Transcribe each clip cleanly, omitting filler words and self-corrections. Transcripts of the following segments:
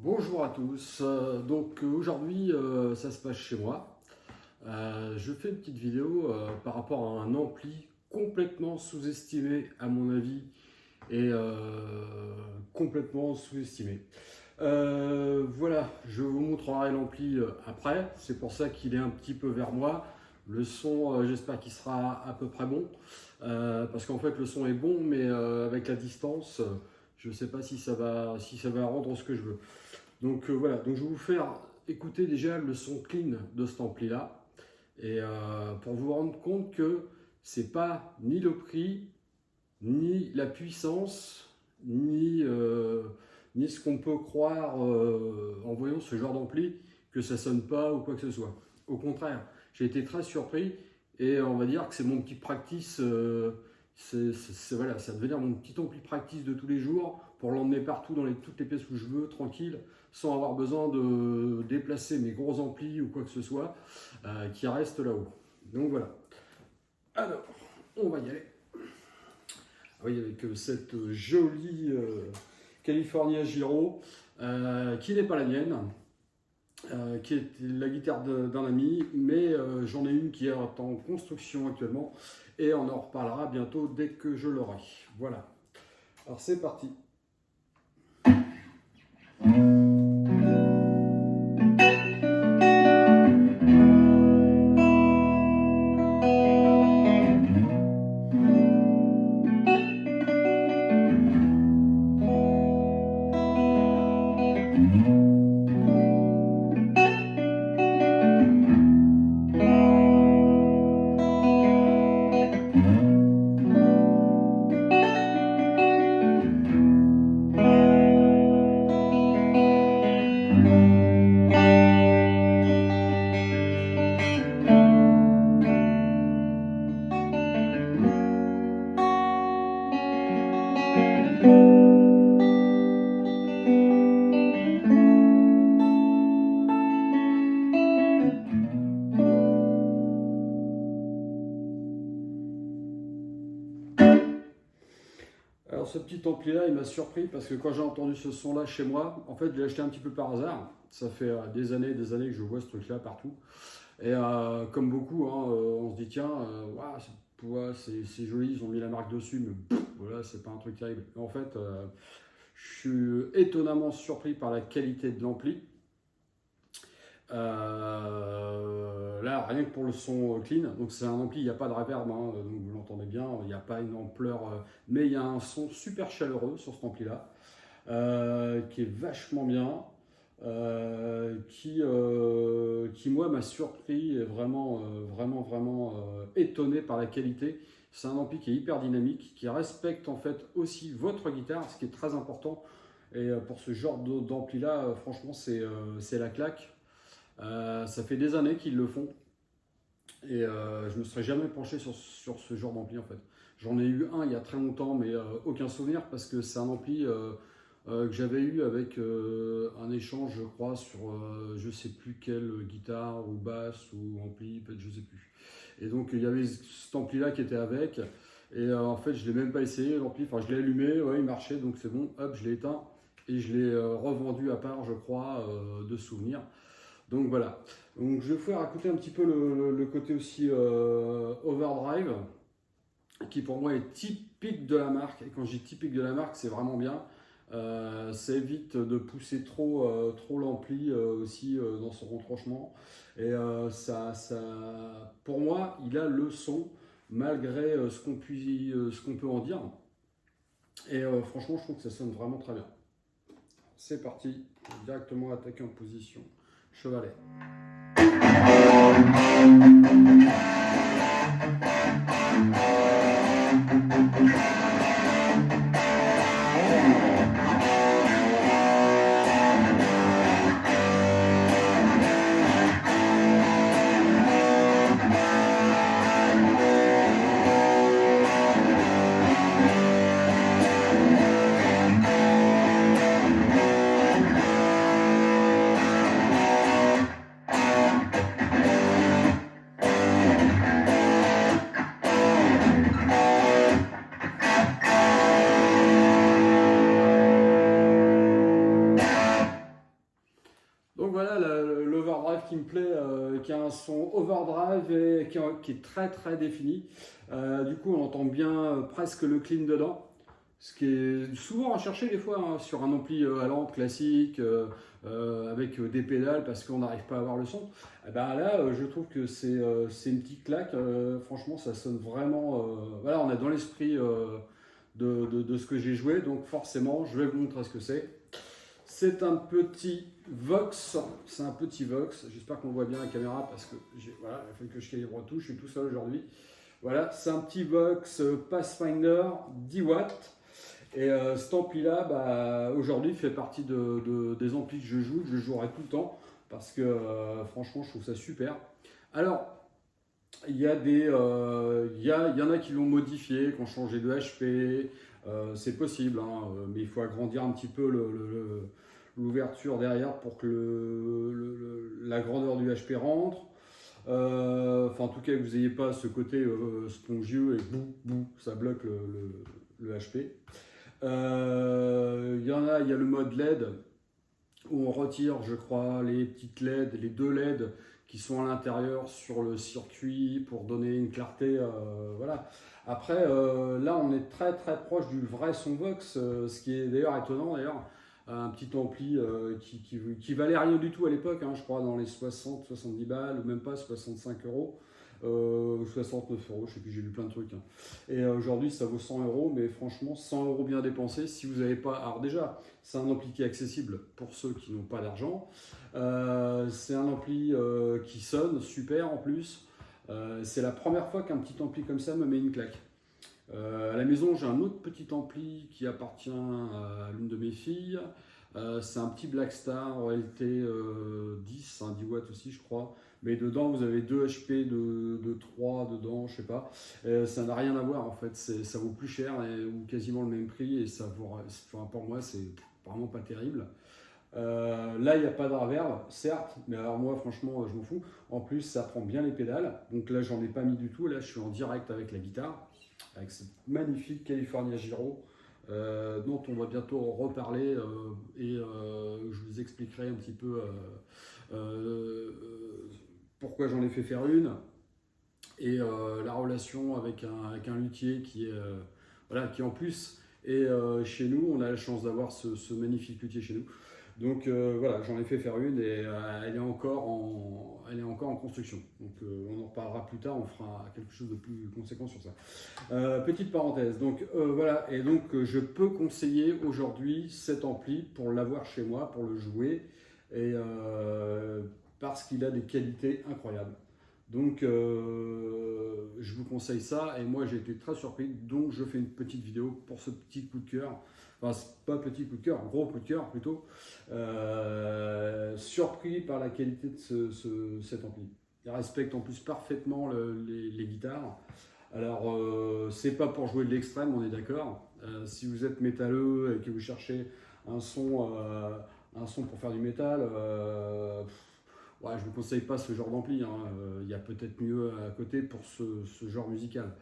Bonjour à tous. Aujourd'hui, ça se passe chez moi. Je fais une petite vidéo par rapport à un ampli complètement sous-estimé à mon avis et complètement sous-estimé. Voilà, je vous montrerai l'ampli après. C'est pour ça qu'il est un petit peu vers moi. Le son, j'espère qu'il sera à peu près bon. Parce qu'en fait, le son est bon, mais avec la distance, je ne sais pas si ça va rendre ce que je veux. Voilà, donc je vais vous faire écouter déjà le son clean de cet ampli là et pour vous rendre compte que c'est pas ni le prix, ni la puissance, ni ce qu'on peut croire en voyant ce genre d'ampli que ça sonne pas ou quoi que ce soit. Au contraire, j'ai été très surpris et on va dire que c'est mon petit practice. Voilà, ça va devenir mon petit ampli practice de tous les jours pour l'emmener partout dans toutes les pièces où je veux, tranquille, sans avoir besoin de déplacer mes gros amplis ou quoi que ce soit qui restent là-haut. Donc voilà. Alors, on va y aller. Oui, avec cette jolie California Giro qui n'est pas la mienne. Qui est la guitare d'un ami, mais j'en ai une qui est en construction actuellement et on en reparlera bientôt dès que je l'aurai. Voilà. Alors c'est parti. Alors ce petit ampli là il m'a surpris parce que quand j'ai entendu ce son là chez moi, en fait je l'ai acheté un petit peu par hasard. Ça fait des années que je vois ce truc là partout. Et comme beaucoup, hein, on se dit tiens, c'est joli, ils ont mis la marque dessus, mais voilà, c'est pas un truc terrible. En fait, je suis étonnamment surpris par la qualité de l'ampli. Là, rien que pour le son clean, donc c'est un ampli, il n'y a pas de reverb, hein, donc vous l'entendez bien, il n'y a pas une ampleur, mais il y a un son super chaleureux sur cet ampli là, qui est vachement bien, qui moi m'a surpris et vraiment étonné par la qualité. C'est un ampli qui est hyper dynamique, qui respecte en fait aussi votre guitare, ce qui est très important. Et pour ce genre d'ampli là, franchement c'est la claque. Ça fait des années qu'ils le font et je me serais jamais penché sur ce genre d'ampli en fait. J'en ai eu un il y a très longtemps mais aucun souvenir parce que c'est un ampli que j'avais eu avec un échange je crois sur je sais plus quelle guitare ou basse ou ampli, peut-être je sais plus. Et donc il y avait cet ampli là qui était avec et en fait je l'ai même pas essayé l'ampli, enfin je l'ai allumé, ouais, il marchait donc c'est bon, hop je l'ai éteint et je l'ai revendu à part je crois de souvenir. Donc voilà, donc je vais vous faire écouter un petit peu le côté aussi overdrive, qui pour moi est typique de la marque. Et quand je dis typique de la marque, c'est vraiment bien. Ça évite de pousser trop l'ampli aussi dans son retranchement. Et pour moi, il a le son, malgré ce qu'on peut en dire. Et franchement, je trouve que ça sonne vraiment très bien. C'est parti, directement attaquer en position chevalet. qui me plaît, qui a un son overdrive et qui est très très défini. Du coup, on entend bien presque le clean dedans. Ce qui est souvent recherché des fois hein, sur un ampli à lampe classique avec des pédales parce qu'on n'arrive pas à avoir le son. Et ben là, je trouve que c'est une petite claque. Franchement, ça sonne vraiment. Voilà, on est dans l'esprit de ce que j'ai joué, donc forcément, je vais vous montrer ce que c'est. C'est un petit Vox. C'est un petit Vox. J'espère qu'on voit bien la caméra parce que voilà, il faut que je calibre tout. Je suis tout seul aujourd'hui. Voilà, c'est un petit Vox Pathfinder 10 watts. Et cet ampli là, bah, aujourd'hui fait partie des amplis que je jouerai tout le temps parce que franchement je trouve ça super. Alors il y en a qui l'ont modifié, qui ont changé de HP, c'est possible, hein, mais il faut agrandir un petit peu l'ouverture derrière pour que la grandeur du HP rentre. Enfin en tout cas que vous n'ayez pas ce côté spongieux et bouh, ça bloque le HP. Il y a le mode LED où on retire, je crois, les petites LED, les deux LED qui sont à l'intérieur sur le circuit pour donner une clarté. Voilà. Après, là, on est très très proche du vrai son Vox, ce qui est d'ailleurs étonnant. D'ailleurs, un petit ampli qui valait rien du tout à l'époque, hein, je crois, dans les 60-70 balles ou même pas 65 euros. 69 euros, je sais plus, j'ai lu plein de trucs. Hein. Et aujourd'hui, ça vaut 100 euros, mais franchement, 100 euros bien dépensés si vous n'avez pas. Alors, déjà, c'est un ampli qui est accessible pour ceux qui n'ont pas d'argent. C'est un ampli qui sonne super en plus. C'est la première fois qu'un petit ampli comme ça me met une claque. À la maison, j'ai un autre petit ampli qui appartient à l'une de mes filles. C'est un petit Blackstar LT 10, 10 watts aussi, je crois. Mais dedans, vous avez 2 HP de 3 dedans, je sais pas. Ça n'a rien à voir en fait. Ça vaut plus cher ou quasiment le même prix. Et ça vaut, enfin, pour moi, c'est vraiment pas terrible. Là, il n'y a pas de reverb, certes, mais alors moi, franchement, je m'en fous. En plus, ça prend bien les pédales. Donc là, j'en ai pas mis du tout. Là, je suis en direct avec la guitare, avec cette magnifique California Giro. Dont on va bientôt reparler et je vous expliquerai un petit peu pourquoi j'en ai fait faire une et la relation avec un luthier voilà, qui en plus est chez nous. On a la chance d'avoir ce magnifique luthier chez nous. Donc voilà, j'en ai fait faire une et elle est encore en construction. Donc on en reparlera plus tard, on fera quelque chose de plus conséquent sur ça. Petite parenthèse, donc voilà, et donc je peux conseiller aujourd'hui cet ampli pour l'avoir chez moi, pour le jouer, et parce qu'il a des qualités incroyables. Donc je vous conseille ça, et moi j'ai été très surpris, donc je fais une petite vidéo pour ce petit coup de cœur. Enfin, pas petit coup de cœur, gros coup de cœur plutôt, surpris par la qualité de cet ampli. Il respecte en plus parfaitement les guitares. Alors, c'est pas pour jouer de l'extrême, on est d'accord. Si vous êtes métalleux et que vous cherchez un son pour faire du métal, ouais, je ne vous conseille pas ce genre d'ampli. Hein. Il y a peut-être mieux à côté pour ce genre musical.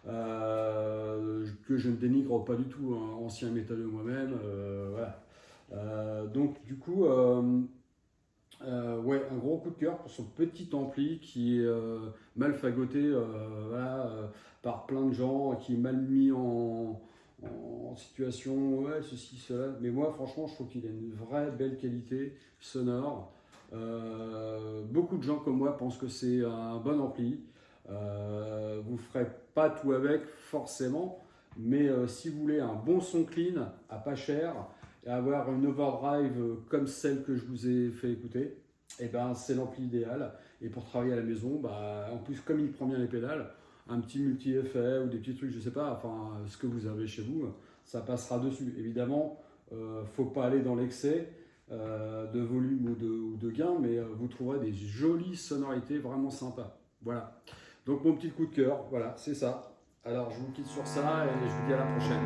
Que je ne dénigre pas du tout, hein, ancien métalleux moi-même. Voilà. Donc du coup, ouais, un gros coup de cœur pour ce petit ampli qui est mal fagoté voilà, par plein de gens, qui est mal mis en situation, ouais, ceci, cela. Mais moi, franchement, je trouve qu'il a une vraie belle qualité sonore. Beaucoup de gens comme moi pensent que c'est un bon ampli. Vous ne ferez pas tout avec forcément, mais si vous voulez un bon son clean à pas cher et avoir une overdrive comme celle que je vous ai fait écouter, et ben c'est l'ampli idéal. Et pour travailler à la maison, bah, en plus comme il prend bien les pédales, un petit multi-effet ou des petits trucs, je sais pas, enfin ce que vous avez chez vous, ça passera dessus. Évidemment, faut pas aller dans l'excès de volume ou de gain, mais vous trouverez des jolies sonorités vraiment sympas. Voilà. Donc mon petit coup de cœur, voilà, c'est ça. Alors je vous quitte sur ça et je vous dis à la prochaine.